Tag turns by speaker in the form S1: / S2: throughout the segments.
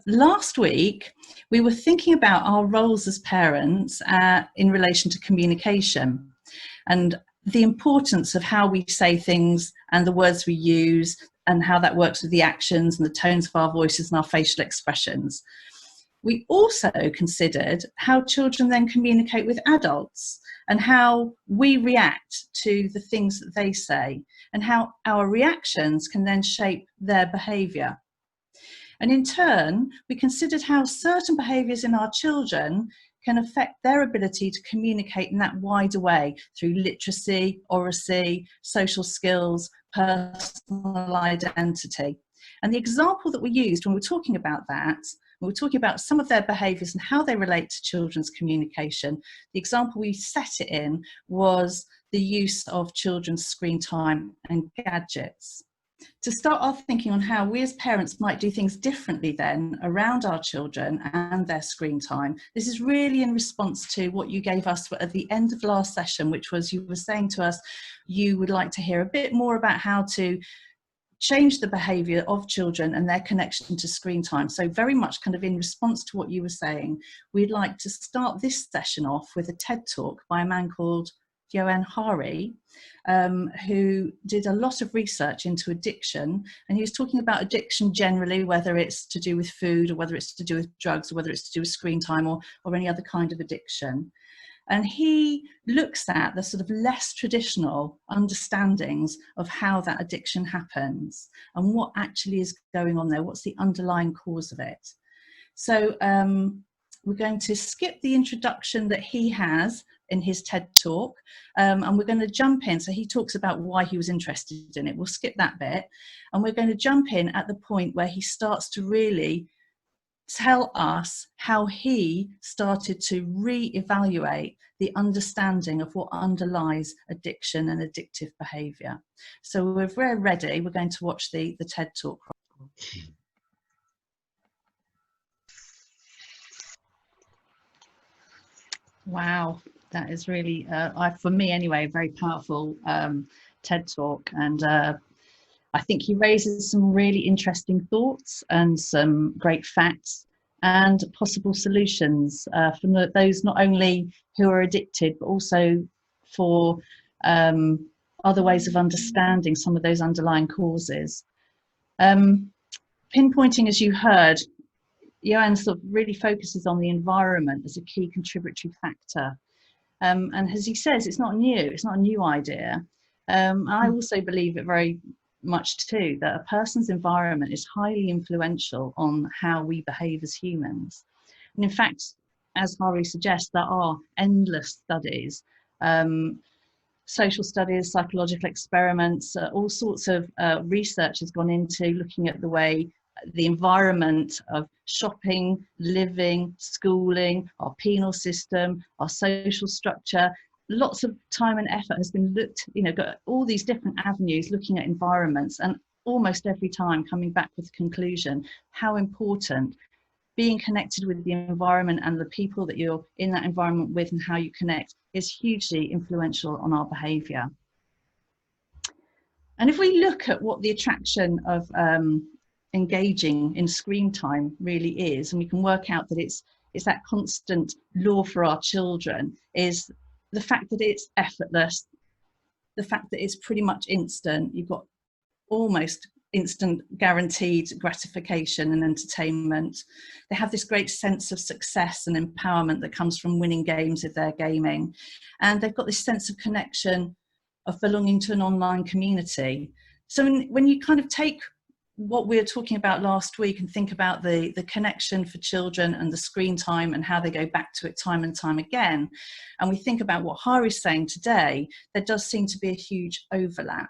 S1: Last week, we were thinking about our roles as parents in relation to communication and the importance of how we say things and the words we use and how that works with the actions and the tones of our voices and our facial expressions. We also considered how children then communicate with adults and how we react to the things that they say and how our reactions can then shape their behaviour. And in turn, we considered how certain behaviours in our children can affect their ability to communicate in that wider way through literacy, oracy, social skills, personal identity. And the example that we used when we were talking about that, when we were talking about some of their behaviours and how they relate to children's communication, the example we set it in was the use of children's screen time and gadgets. To start our thinking on how we as parents might do things differently then around our children and their screen time. This is really in response to what you gave us at the end of last session, which was you were saying to us you would like to hear a bit more about how to change the behaviour of children and their connection to screen time. So very much kind of in response to what you were saying, we'd like to start this session off with a TED talk by a man called Johan Hari, who did a lot of research into addiction, and he was talking about addiction generally, whether it's to do with food or whether it's to do with drugs or whether it's to do with screen time or any other kind of addiction. And he looks at the sort of less traditional understandings of how that addiction happens and what actually is going on there, what's the underlying cause of it. So we're going to skip the introduction that he has in his TED talk, and we're going to jump in. So he talks about why he was interested in it. We'll skip that bit, and we're going to jump in at the point where he starts to really tell us how he started to re-evaluate the understanding of what underlies addiction and addictive behaviour. So if we're ready, we're going to watch the TED talk. Wow, that is really, for me anyway, a very powerful TED talk. And I think he raises some really interesting thoughts and some great facts and possible solutions for those not only who are addicted, but also for other ways of understanding some of those underlying causes. Pinpointing, as you heard, Johan sort of really focuses on the environment as a key contributory factor. And as he says, it's not a new idea. I also believe it very much too, that a person's environment is highly influential on how we behave as humans. And in fact, as Hari suggests, there are endless studies, social studies, psychological experiments, all sorts of research has gone into looking at the way the environment of shopping, living, schooling, our penal system, our social structure. Lots of time and effort has been looked, got all these different avenues looking at environments, and almost every time coming back with the conclusion how important being connected with the environment and the people that you're in that environment with and how you connect is hugely influential on our behaviour. And if we look at what the attraction of engaging in screen time really is, and we can work out that it's that constant law for our children, is the fact that it's effortless, the fact that it's pretty much instant. You've got almost instant guaranteed gratification and entertainment. They have this great sense of success and empowerment that comes from winning games if they're gaming. And they've got this sense of connection, of belonging to an online community. So when you kind of take what we were talking about last week and think about the connection for children and the screen time and how they go back to it time and time again, and we think about what Hari's saying today, there does seem to be a huge overlap.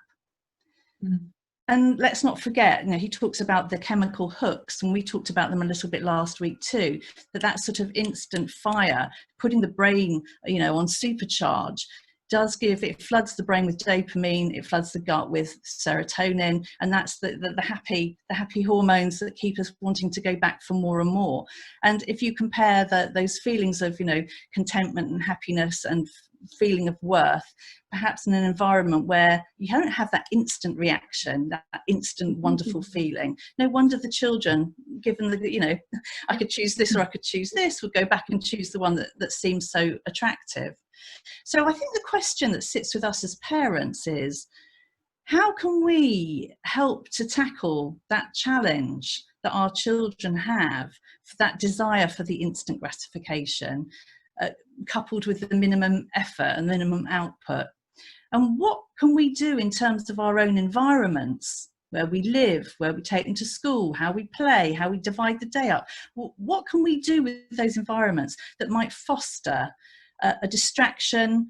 S1: And let's not forget, he talks about the chemical hooks, and we talked about them a little bit last week too, that sort of instant fire, putting the brain, on supercharge, it floods the brain with dopamine, it floods the gut with serotonin, and that's the happy hormones that keep us wanting to go back for more and more. And if you compare those feelings of contentment and happiness and feeling of worth, perhaps in an environment where you don't have that instant reaction, that instant wonderful feeling. No wonder the children, given the, you know, I could choose this or I could choose this, would go back and choose the one that seems so attractive. So I think the question that sits with us as parents is, how can we help to tackle that challenge that our children have, for that desire for the instant gratification, coupled with the minimum effort and minimum output? And what can we do in terms of our own environments, where we live, where we take them to school, how we play, how we divide the day up? What can we do with those environments that might foster a distraction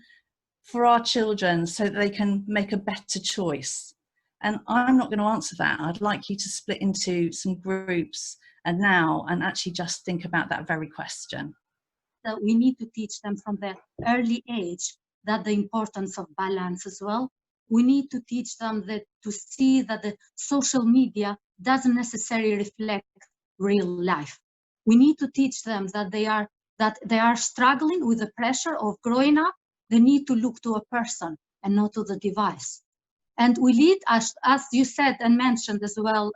S1: for our children so that they can make a better choice? And I'm not going to answer that. I'd like you to split into some groups and actually just think about that very question.
S2: That we need to teach them from the early age that the importance of balance as well. We need to teach them that to see that the social media doesn't necessarily reflect real life. We need to teach them that they are struggling with the pressure of growing up. They need to look to a person and not to the device. And we lead, as you said and mentioned as well,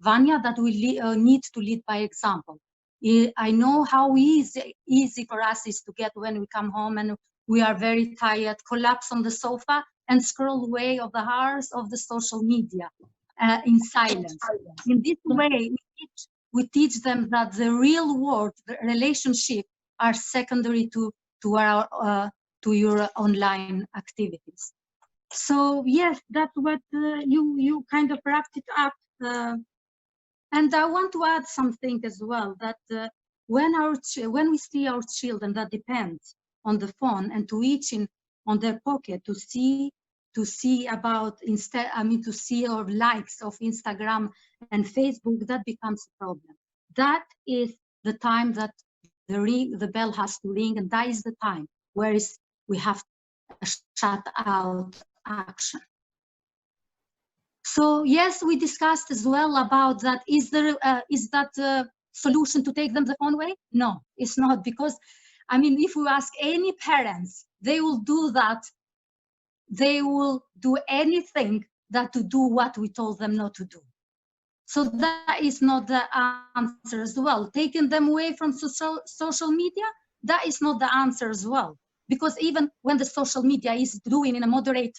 S2: Vanya, that we need to lead by example. I know how easy for us is to get when we come home and we are very tired, collapse on the sofa and scroll away of the hours of the social media in silence. In this way, we teach them that the real world, the relationship, are secondary to your online activities. So yes, that's what you kind of wrapped it up. And I want to add something as well, that when we see our children that depend on the phone and to each on their pocket to see about to see our likes of Instagram and Facebook, that becomes a problem. That is the time that the bell has to ring, and that is the time where we have to shut out action. So yes, we discussed as well about that. Is that a solution to take them the phone away? No, it's not, because I mean, if we ask any parents, they will do that. They will do anything that to do what we told them not to do. So that is not the answer as well. Taking them away from social media, that is not the answer as well. Because even when the social media is doing in a moderate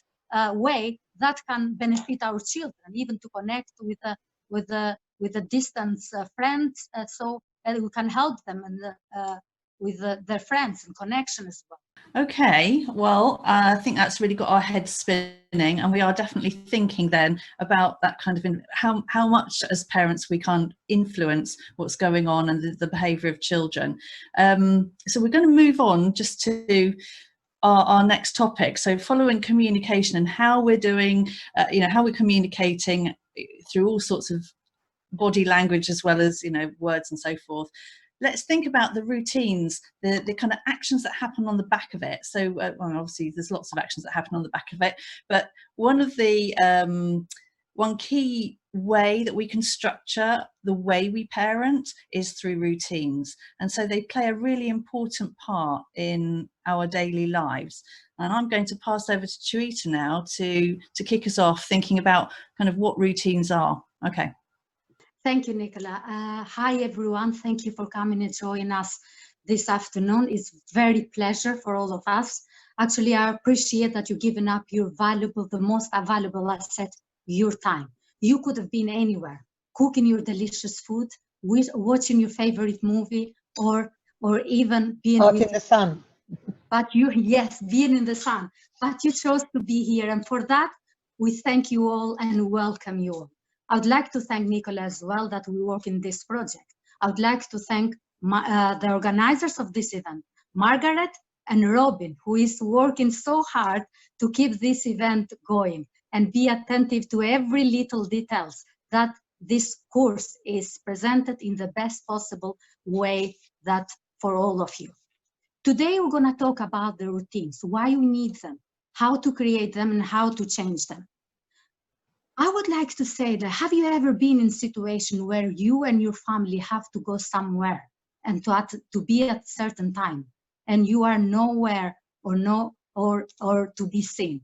S2: way, that can benefit our children, even to connect with the distant friends, so we can help them with their friends and connection as well.
S1: Okay, well, I think that's really got our heads spinning, and we are definitely thinking then about that kind of how much as parents we can't influence what's going on and the behaviour of children. So we're going to move on just to our next topic. So following communication and how we're doing, how we're communicating through all sorts of body language as well as, words and so forth. Let's think about the routines, the kind of actions that happen on the back of it. So, well, obviously there's lots of actions that happen on the back of it, but one key way that we can structure the way we parent is through routines. And so they play a really important part in our daily lives. And I'm going to pass over to Teuta now to kick us off, thinking about kind of what routines are. Okay.
S2: Thank you, Nicola. Hi, everyone. Thank you for coming and joining us this afternoon. It's very pleasure for all of us. Actually, I appreciate that you've given up your the most valuable asset, your time. You could have been anywhere, cooking your delicious food, watching your favorite movie, or even being
S3: in the sun.
S2: But being in the sun. But you chose to be here, and for that, we thank you all and welcome you all. I would like to thank Nicola as well that we work in this project. I would like to thank the organizers of this event, Margaret and Robin, who is working so hard to keep this event going and be attentive to every little details that this course is presented in the best possible way that for all of you. Today, we're going to talk about the routines, why we need them, how to create them, and how to change them. I would like to say that, have you ever been in a situation where you and your family have to go somewhere and to be at a certain time, and you are nowhere or or to be seen.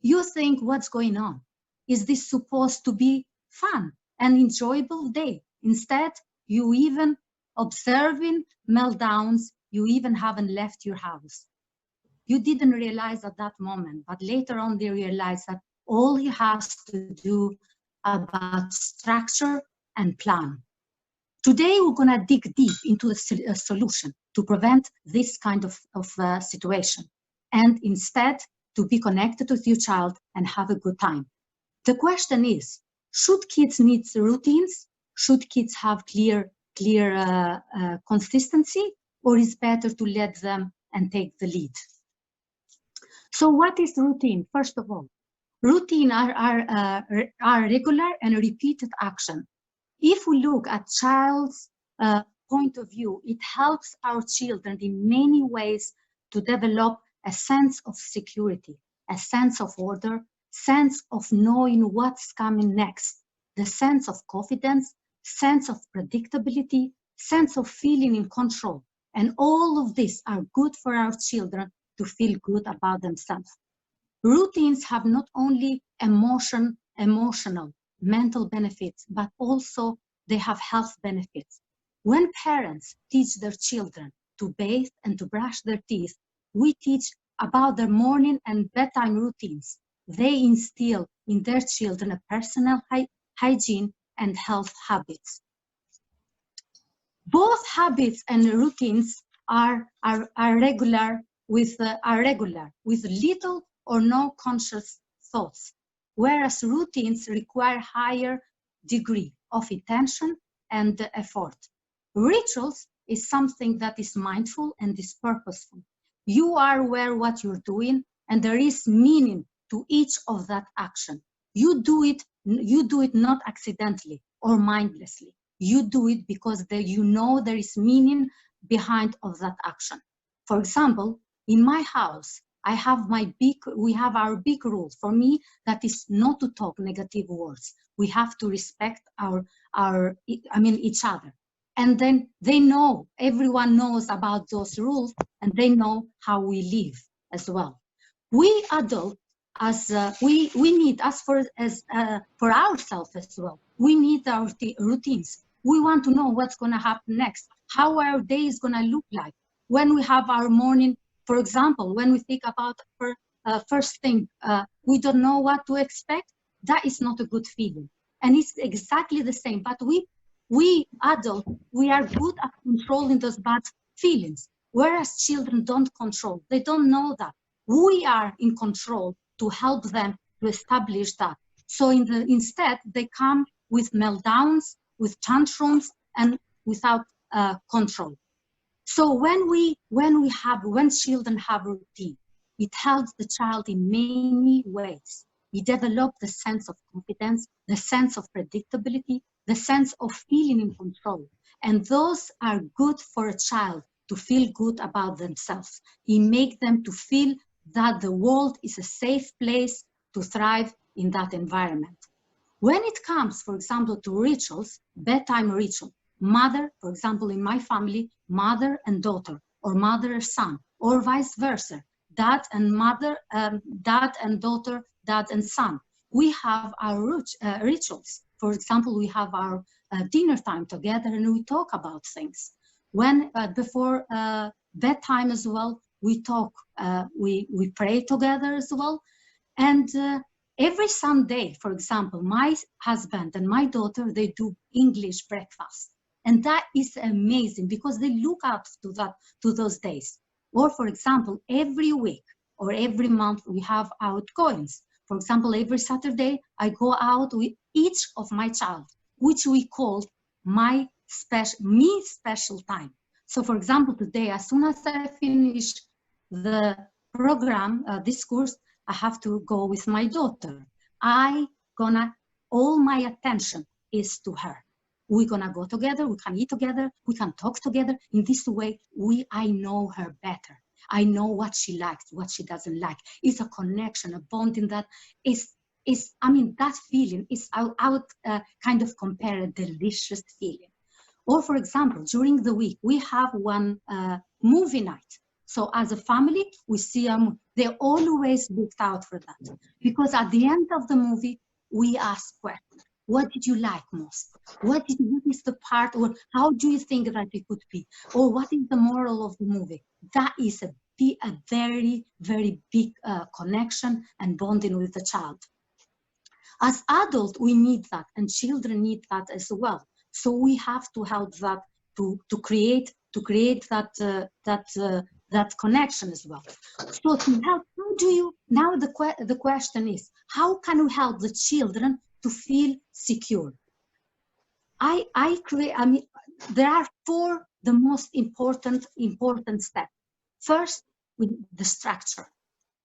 S2: You think, what's going on? Is this supposed to be fun and enjoyable day? Instead, you even observing meltdowns, you even haven't left your house. You didn't realize at that moment, but later on they realize that all he has to do about structure and plan. Today, we're going to dig deep into the solution to prevent this kind of situation, and instead to be connected with your child and have a good time. The question is, should kids need routines? Should kids have clear consistency, or is better to let them and take the lead? So what is routine? First of all, routine are regular and repeated action. If we look at child's point of view, it helps our children in many ways to develop a sense of security, a sense of order, sense of knowing what's coming next, the sense of confidence, sense of predictability, sense of feeling in control. And all of these are good for our children to feel good about themselves. Routines have not only emotional, mental benefits, but also they have health benefits. When parents teach their children to bathe and to brush their teeth, we teach about their morning and bedtime routines. They instill in their children a personal hygiene and health habits. Both habits and routines are regular with little or no conscious thoughts, whereas routines require higher degree of intention and effort. Rituals is something that is mindful and is purposeful. You are aware what you're doing, and there is meaning to each of that action. You do it not accidentally or mindlessly. You do it because you know there is meaning behind of that action. For example, in my house, we have our big rule. For me, that is not to talk negative words. We have to respect each other. And then they know, everyone knows about those rules, and they know how we live as well. We adults, we need for ourselves as well. We need our routines. We want to know what's going to happen next, how our day is going to look like. When we have our morning, for example, when we think about first thing, we don't know what to expect. That is not a good feeling, and it's exactly the same. But we adults, we are good at controlling those bad feelings, whereas children don't control. They don't know that. We are in control to help them to establish that. So instead, they come with meltdowns, with tantrums, and without control. So when children have routine, it helps the child in many ways. It develops the sense of confidence, the sense of predictability, the sense of feeling in control. And those are good for a child to feel good about themselves. It makes them to feel that the world is a safe place to thrive in that environment. When it comes, for example, to rituals, bedtime ritual, mother, for example, in my family, mother and daughter, or mother and son, or vice versa, dad and mother, dad and daughter, dad and son. We have our rituals. For example, we have our dinner time together and we talk about things. When before bedtime as well, we talk, we pray together as well. And every Sunday, for example, my husband and my daughter, they do English breakfast. And that is amazing because they look up to those days. Or for example, every week or every month we have outgoings. For example, every Saturday I go out with each of my child, which we call me special time. So for example, today, as soon as I finish the program, this course, I have to go with my daughter. All my attention is to her. We're gonna go together, we can eat together, we can talk together. In this way, I know her better. I know what she likes, what she doesn't like. It's a connection, a bonding that that feeling is kind of compare a delicious feeling. Or for example, during the week, we have one movie night. So as a family, we see They always looked out for that, because at the end of the movie, we ask questions. What did you like most? What is the part, or how do you think that it could be? Or what is the moral of the movie? That is a very, very big connection and bonding with the child. As adults, we need that, and children need that as well. So we have to help that to create that connection as well. So to help, how do you, now the question is, how can we help the children to feel secure? There are four the most important steps. First, with the structure.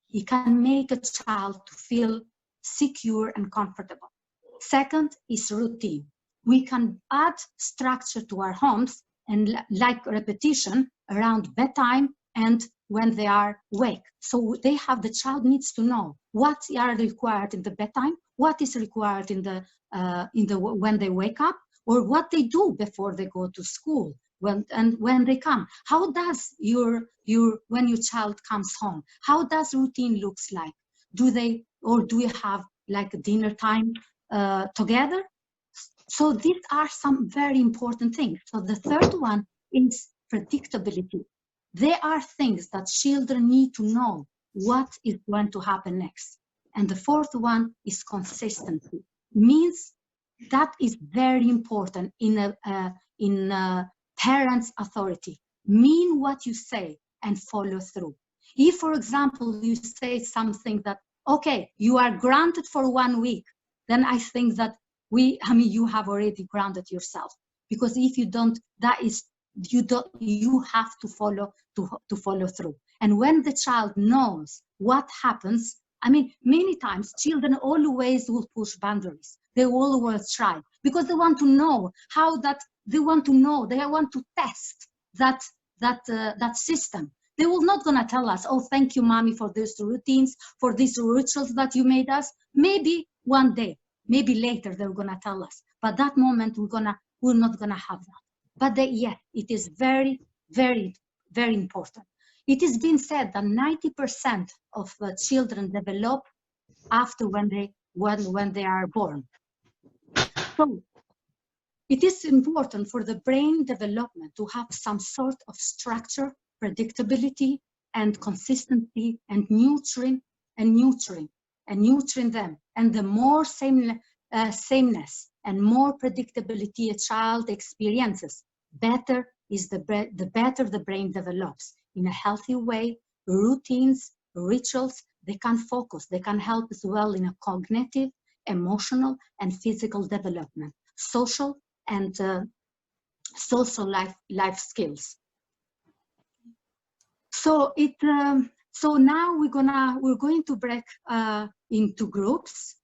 S2: You can make a child to feel secure and comfortable. Second is routine. We can add structure to our homes, and like repetition around bedtime and when they are awake. So the child needs to know what are required in the bedtime, what is required in the when they wake up, or what they do before they go to school, when they come. How does when your child comes home, how does routine looks like? Do you have like a dinner time together? So these are some very important things. So the third one is predictability. There are things that children need to know what is going to happen next. And the fourth one is consistency. Means that is very important in parents' authority. Mean what you say and follow through. If, for example, you say something that, okay, you are granted for 1 week, then I think that you have already granted yourself. Because if you don't, you have to follow through. And when the child knows what happens, many times children always will push boundaries. They always try because they want to know they want to test that system. They will not gonna tell us, oh, thank you, mommy, for these routines, for these rituals that you made us. Maybe one day, maybe later they're gonna tell us. But that moment we're not gonna have that. But yes, it is very, very, very important. It has been said that 90% of children develop after when they are born. So it is important for the brain development to have some sort of structure, predictability, and consistency, and nurturing them. And the more sameness and more predictability a child experiences, better the brain develops in a healthy way. Routines, rituals, they can focus, they can help as well in a cognitive, emotional, and physical development, social and social life skills. So now we're going to break into groups,